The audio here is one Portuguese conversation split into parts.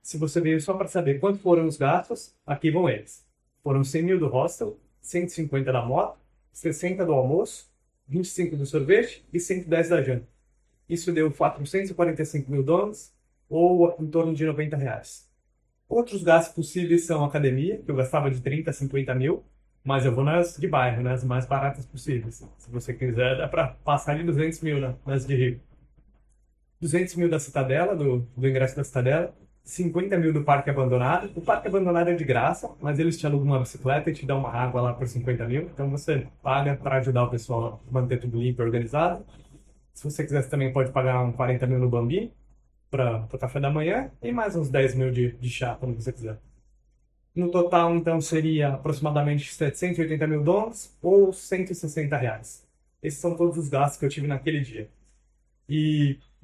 Se você veio só para saber quanto foram os gastos, aqui vão eles. Foram 100 mil do hostel, 150 da moto, 60 do almoço, 25 do sorvete e 110 da janta. Isso deu 445 mil dólares, ou em torno de R$ 90. Outros gastos possíveis são academia, que eu gastava de 30 a 50 mil, mas eu vou nas de bairro, nas mais baratas possíveis. Se você quiser, dá para passar de 200 mil nas de rico. 200 mil da Citadela, do ingresso da Citadela, 50 mil do Parque Abandonado. O Parque Abandonado é de graça, mas eles te alugam uma bicicleta e te dão uma água lá por 50 mil. Então você paga para ajudar o pessoal a manter tudo limpo e organizado. Se você quiser, você também pode pagar uns 40 mil no Bambi para o café da manhã e mais uns 10 mil de chá, quando você quiser. No total, então, seria aproximadamente 780 mil dólares ou R$ 160. Esses são todos os gastos que eu tive naquele dia.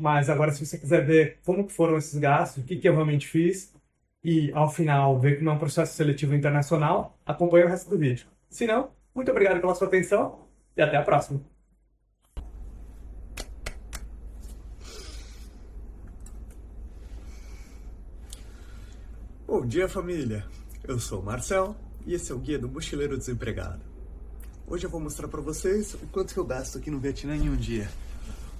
Mas agora, se você quiser ver como que foram esses gastos, o que que eu realmente fiz, e ao final ver como é um processo seletivo internacional, acompanhe o resto do vídeo. Se não, muito obrigado pela sua atenção e até a próxima. Bom dia, família! Eu sou o Marcel e esse é o Guia do Mochileiro Desempregado. Hoje eu vou mostrar pra vocês o quanto que eu gasto aqui no Vietnã em um dia.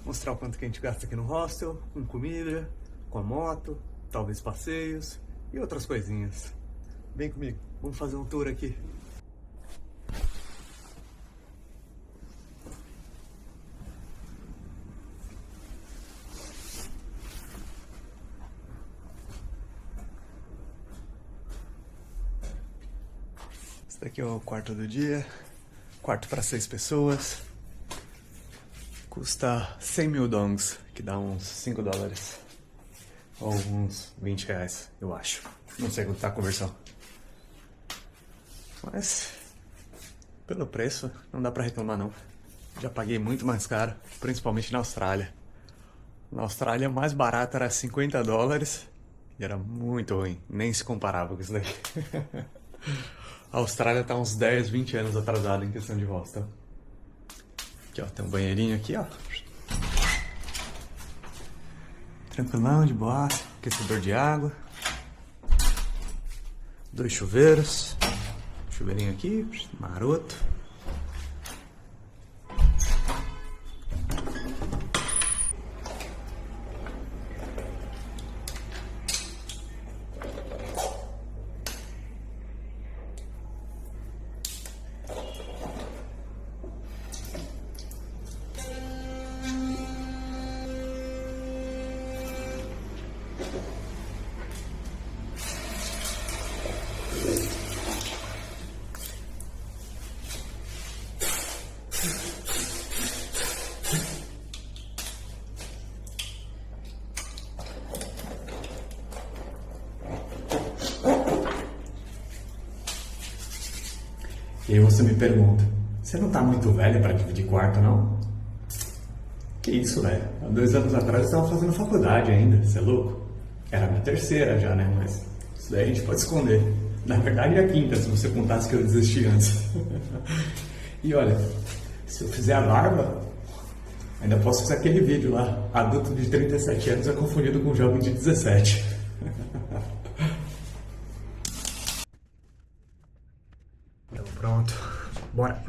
Mostrar o quanto que a gente gasta aqui no hostel, com comida, com a moto, talvez passeios e outras coisinhas. Vem comigo, vamos fazer um tour aqui. Esse daqui é o quarto do dia, quarto para 6 pessoas. Custa 100 mil dongs, que dá uns 5 dólares. Ou uns 20 reais, eu acho. Não sei quanto tá a conversão. Mas, pelo preço, não dá pra reclamar não. Já paguei muito mais caro, principalmente na Austrália. Na Austrália, mais barato era 50 dólares e era muito ruim. Nem se comparava com isso daqui. A Austrália tá uns 10, 20 anos atrasada em questão de hostel. Aqui, ó, tem um banheirinho aqui, ó. Tranquilão, de boa. Aquecedor de água. 2 chuveiros. Chuveirinho aqui, maroto. E aí você me pergunta, você não tá muito velha pra dividir quarto, não? Que isso, velho? Há 2 anos atrás eu tava fazendo faculdade ainda, você é louco? Era a minha terceira já, né? Mas isso daí a gente pode esconder. Na verdade é a quinta, se você contasse que eu desisti antes. E olha, se eu fizer a barba, ainda posso fazer aquele vídeo lá. Adulto de 37 anos é confundido com um jovem de 17. Então pronto, bora.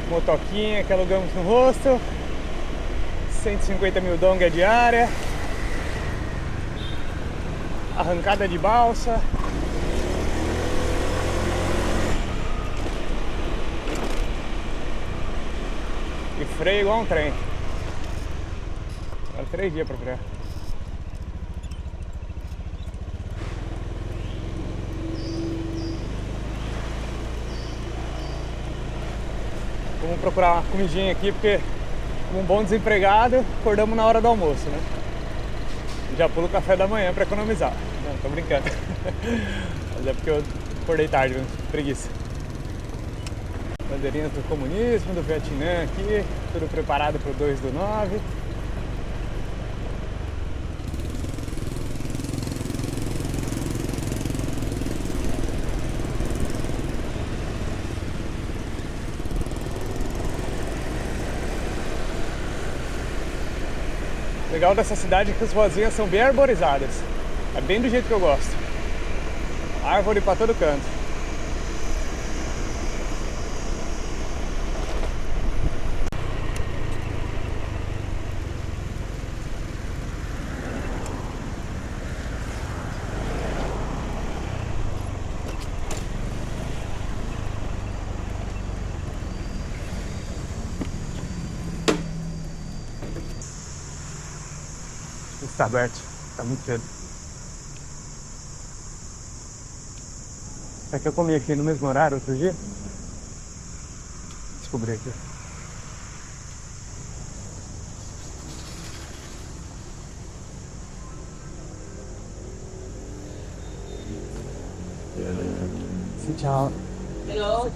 Motoquinha que alugamos no hostel. 150 mil dong a diária. Arrancada de balsa. E freio igual um trem. Agora 3 dias pra frear. Vamos procurar uma comidinha aqui, porque como um bom desempregado, acordamos na hora do almoço, né? Já pulo o café da manhã para economizar. Não, tô brincando. Mas é porque eu acordei tarde, mesmo, preguiça. Bandeirinhas do comunismo, do Vietnã aqui, tudo preparado para o 2/9. O legal dessa cidade é que as ruazinhas são bem arborizadas. É bem do jeito que eu gosto. Árvore pra todo canto. Está aberto, está muito cedo. É que eu comi aqui no mesmo horário outro dia. Descobri aqui. Tchau. Hello.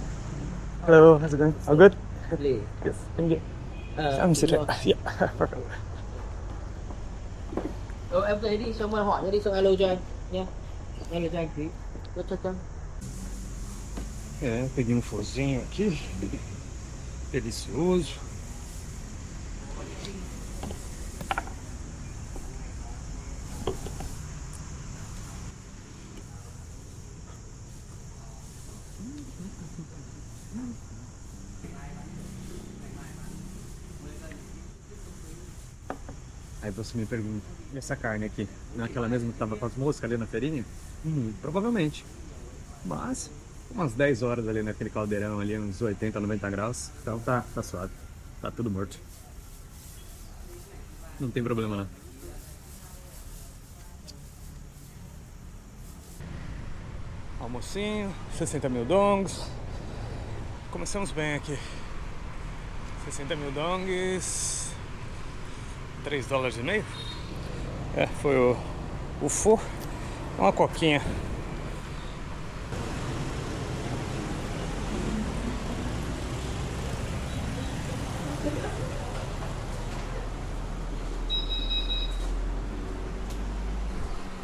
Hello, how's it going? All good? Please. Yes, thank you. I'm sitting. Yeah, perfect. Em tới đi xong rồi hỏi nó đi xong alo cho anh nha. Alo cho anh tí. Cho. É, peguei um fozinho aqui. Delicioso. Aí você me pergunta, e essa carne aqui? Não é aquela mesma que tava com as moscas ali na feirinha? Provavelmente. Mas, umas 10 horas ali naquele caldeirão ali, uns 80, 90 graus. Então tá suave. Tá tudo morto. Não tem problema não. Almocinho, 60 mil dongos. Começamos bem aqui. 60 mil dongs. $3,5. É, foi o pho. Uma coquinha.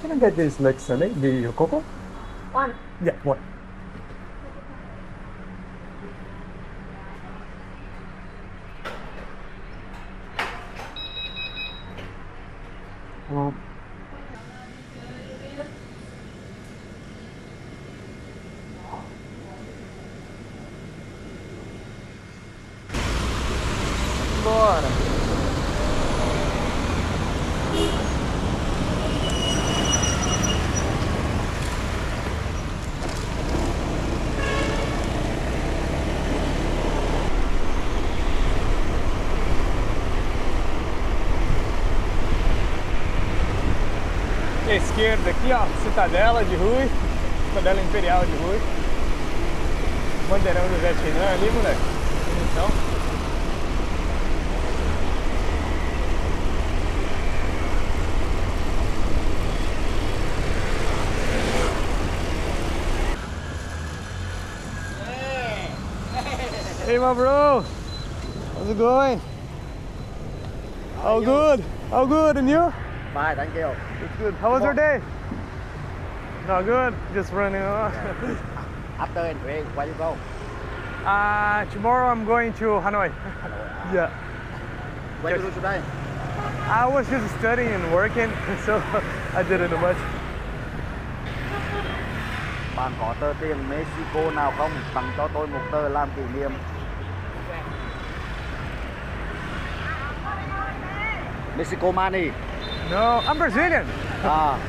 Can I get this next Sunday? The cocoa? One. Yeah, one. Bora. À esquerda aqui, ó, Citadela de Rui, Citadela Imperial de Rui. Bandeirão do Vietnã ali, moleque. Então. Hey, my bro. How's it going? All good. All good, and you? Bye, thank you. It's good. How was your day? Not good. Just running around. After entry, where you go? Tomorrow I'm going to Hanoi. Yeah. What you do today? I was just studying and working, so I didn't do much. Bạn có tờ tiền Mexico nào không? Tặng cho tôi một tờ làm kỷ niệm. Mexico money. No, I'm Brazilian. Ah,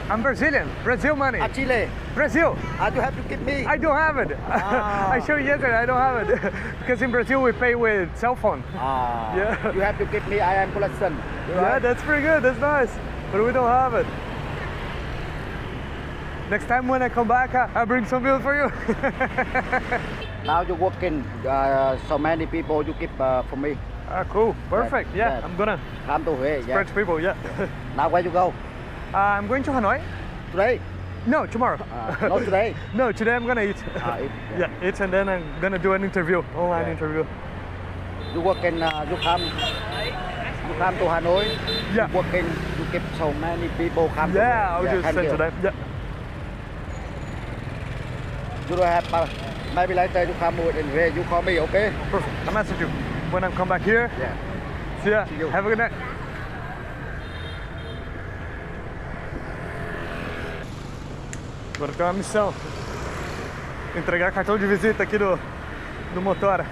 I'm Brazilian. Brazil money. Chile. Brazil. You have to give me. I don't have it. Ah. I showed you yesterday. I don't have it because in Brazil we pay with cell phone. Ah, Yeah. You have to give me. I am collection. Yeah, that's pretty good. That's nice. But we don't have it. Next time when I come back, I'll bring some bill for you. Now you working. So many people you give for me. Cool. Perfect. Yeah, Yeah. I'm gonna Come to here. Yeah. spread people. Yeah. Now where you go? I'm going to Hanoi. Today? No, tomorrow. Not today. No, today I'm gonna eat. Eat. Yeah, eat and then I'm gonna do an interview, online Yeah. interview. You working. You come to Hanoi. Yeah. You working. You give so many people come. Yeah, I'll just thank send you. to them. Yeah. You don't have. Maybe later you come with and here you call me. Okay? Perfect. I'll message you when I come back here. Yeah. See ya. See you. Have a good night. Agora tem uma missão. Entregar cartão de visita aqui do Motora.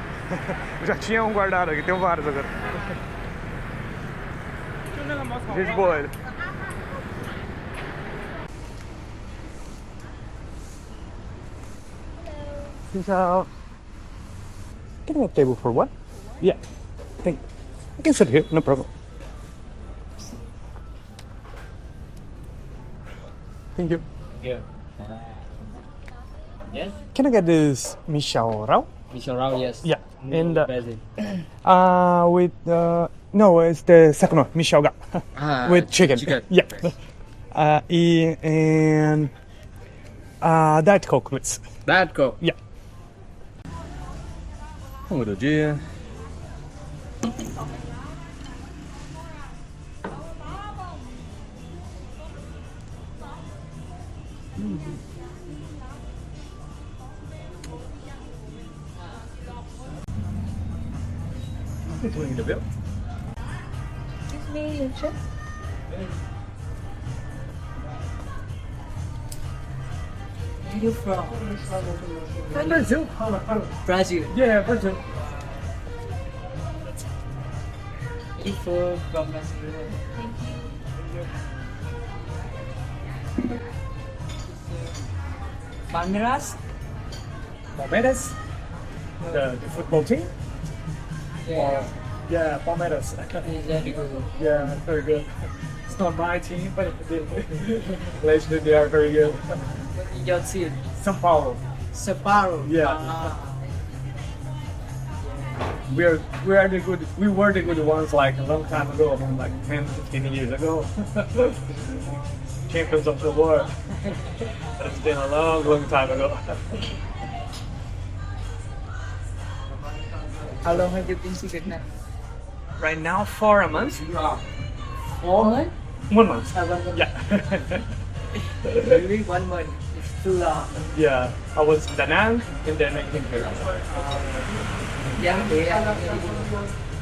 Eu já tinha um guardado aqui, tenho vários agora. Gente boa ele. Hello. Can I have a table for one? Yeah. Thank you. I can sit here, no problem. Thank you. Here. Yes? Can I get this Michel Rao? Michel Rao, yes. Yeah. And Basil. with no, it's the second one, Michel Gao. With chicken. Yeah. And Diet Coke, please. That go. Yeah. Bom dia. Including the bill. Excuse me, your trip? Where you from? Brazil. Brazil. Yeah, Brazil. You from Brazil? Palmeiras? Palmeiras. The football team. Yeah. Yeah, Palmeiras. Very good. Yeah, very good. It's not my team, but allegedly they are very good. Your team? São Paulo. São Paulo? Yeah. We were the good ones like a long time ago, like 10, 15 years ago. Champions of the world. But it's been a long time ago. How long have you been to Vietnam? Right now, for a month. 4 months? 1 month. 1 month. Yeah. Really? 1 month. It's too long. Yeah. I was in Da Nang and then I came here. Yeah.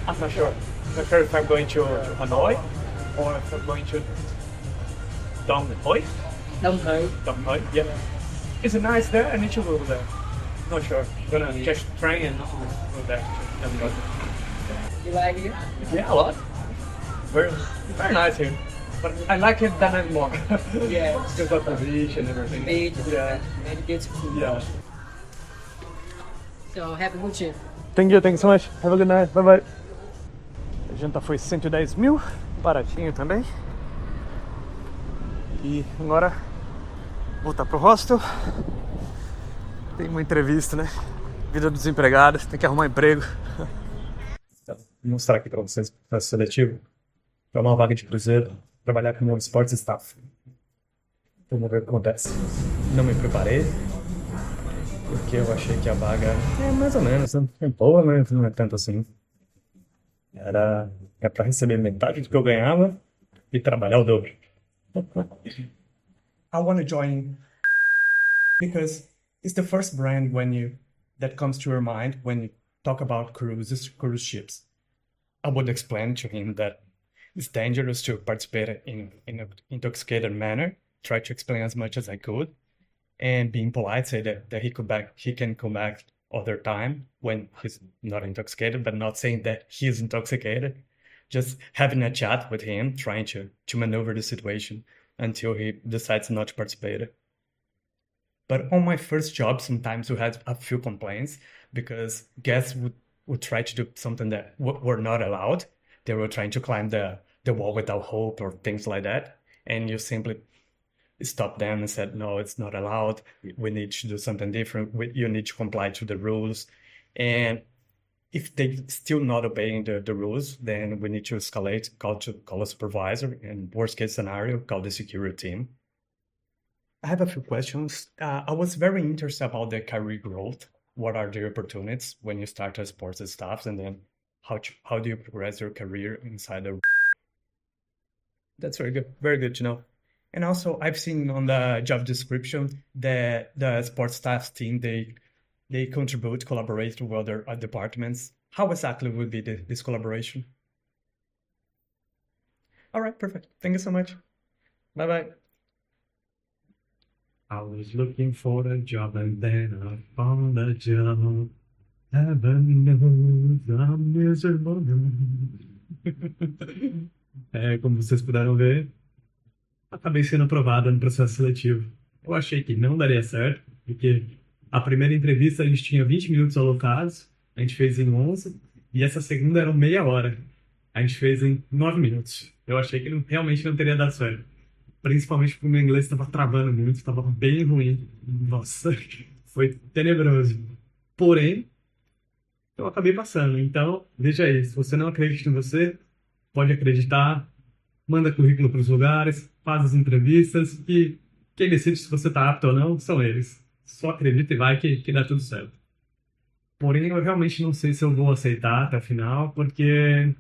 I'm not sure. Not sure if I'm going to Hanoi or if I'm going to Dong Hoi. Đông Thời. Dong Hoi, yeah. Is it nice there? I need to go there. Not sure. Gonna catch the train and go there. You like it? Yeah, a lot. Very, very nice here. But I like it Da Nang more. Yeah. Because of the beach and everything. Beach. Yeah. Very beautiful. Yeah. So have a good trip. Thank you so much. Have a good night. Bye bye. A janta foi 110 mil, baratinho também. E agora voltar pro hostel. Tem uma entrevista, né? Vida do desempregado, tem que arrumar emprego. Vou mostrar aqui pra vocês o processo seletivo. Para uma vaga de cruzeiro, trabalhar como sports staff. Vamos ver o que acontece. Não me preparei, porque eu achei que a vaga é mais ou menos, né? É boa, mas não é tanto assim. É para receber metade do que eu ganhava e trabalhar o dobro. I want to join because it's the first brand that comes to your mind when you talk about cruise ships. I would explain to him that it's dangerous to participate in an intoxicated manner. Try to explain as much as I could, and being polite, say that he can come back other time when he's not intoxicated, but not saying that he's intoxicated. Just having a chat with him, trying to maneuver the situation until he decides not to participate. But on my first job, sometimes we had a few complaints because guests would try to do something that were not allowed. They were trying to climb the wall without hope or things like that. And you simply stopped them and said, no, it's not allowed. We need to do something different. You need to comply to the rules. And if they still not obeying the rules, then we need to escalate, call a supervisor, and worst case scenario, call the security team. I have a few questions. I was very interested about the career growth. What are the opportunities when you start as sports staff, and then how do you progress your career inside the... That's very good to know. And also, I've seen on the job description that the sports staff team, they contribute, collaborate with other departments. How exactly would be this collaboration? All right, perfect. Thank you so much. Bye-bye. I was looking for a job and then I found a job. Heaven knows I'm miserable. Como vocês puderam ver, acabei sendo aprovado no processo seletivo. Eu achei que não daria certo, porque a primeira entrevista a gente tinha 20 minutos alocados, a gente fez em 11, e essa segunda era meia hora. A gente fez em 9 minutos. Eu achei que realmente não teria dado certo. Principalmente porque o meu inglês estava travando muito, estava bem ruim. Nossa, foi tenebroso. Porém, eu acabei passando. Então, veja aí, se você não acredita em você, pode acreditar, manda currículo para os lugares, faz as entrevistas e quem decide se você está apto ou não são eles. Só acredita e vai que dá tudo certo. Porém, eu realmente não sei se eu vou aceitar até a final, porque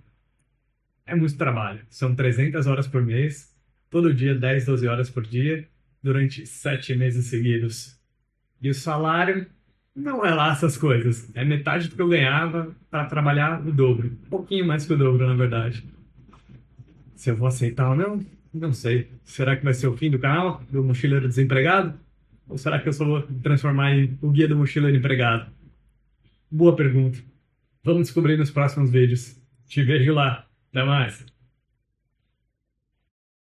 é muito trabalho. São 300 horas por mês, todo dia 10, 12 horas por dia, durante 7 meses seguidos. E o salário não é lá essas coisas. É metade do que eu ganhava para trabalhar o dobro. Um pouquinho mais que o dobro, na verdade. Se eu vou aceitar ou não, não sei. Será que vai ser o fim do canal, do Mochileiro Desempregado? Ou será que eu só vou transformar em o Guia do Mochileiro Empregado? Boa pergunta. Vamos descobrir nos próximos vídeos. Te vejo lá. Até mais.